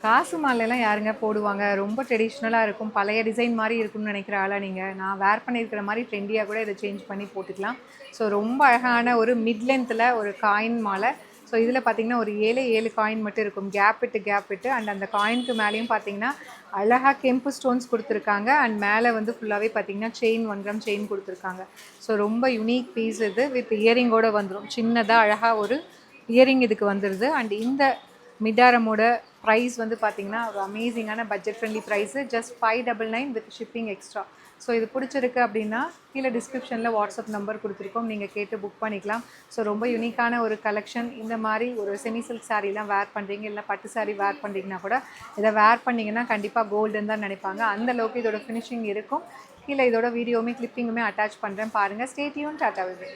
காசு மாலைலாம் யாருங்க போடுவாங்க? ரொம்ப ட்ரெடிஷ்னலா இருக்கும். பழைய டிசைன் மாரி இருக்கும்னு நெனைக்கிற ஆளா நீங்க? நான் வேர் பண்ணியிருக்கிற மாரி ட்ரெண்டியா கூட இத சேஞ்ச் பண்ணி போட்டுக்கலாம். ஸோ ரொம்ப அழகான ஒரு மிட் லென்த்ல ஒரு காயின் மாலை. ஸோ இதில பார்த்தீங்கன்னா, ஒரு 7 காயின் மட்டும் இருக்கும். கேப் விட்டு அண்ட் அந்த காயினுக்கு மேலேயும் பார்த்தீங்கன்னா, அழகா கெம்பு ஸ்டோன்ஸ் குடுத்துருக்காங்க. அண்ட் மேல வந்து ஃபுல்லாவே பார்த்தீங்கன்னா, செயின் 1 கிராம் செயின் குடுத்துருக்காங்க. ஸோ ரொம்ப யூனிக் பீஸ் இது. வித் இயரிங்கோட வந்துரும். சின்னதா அழகா ஒரு இயரிங் இதுக்கு வந்துருது. அண்ட் இந்த மிட்டாரமோட ப்ரைஸ் வந்து பார்த்தீங்கன்னா, ஒரு அமேசிங்கான budget friendly price. Just 599 with shipping extra. So இது பிடிச்சிருக்கு அப்படின்னா, கீழே டிஸ்கிரிப்ஷனில் வாட்ஸ்அப் நம்பர் கொடுத்துருக்கோம். நீங்கள் கேட்டு புக் பண்ணிக்கலாம். ஸோ ரொம்ப யூனிக்கான ஒரு கலெக்ஷன். இந்த மாதிரி ஒரு செமி சில்க் சாரீலாம் வேர் பண்ணுறீங்க, இல்லை பட்டு சாரீ வேர் பண்ணுறீங்கன்னா கூட இதை வேர் பண்ணிங்கன்னா கண்டிப்பாக கோல்டுன்னு தான் நினைப்பாங்க. அந்தளவுக்கு இதோட ஃபினிஷிங் இருக்கும். கீழே இதோட வீடியோவுமே கிளிப்பிங்குமே அட்டாச் பண்ணுறேன் பாருங்கள். Stay tune. Tata bye by.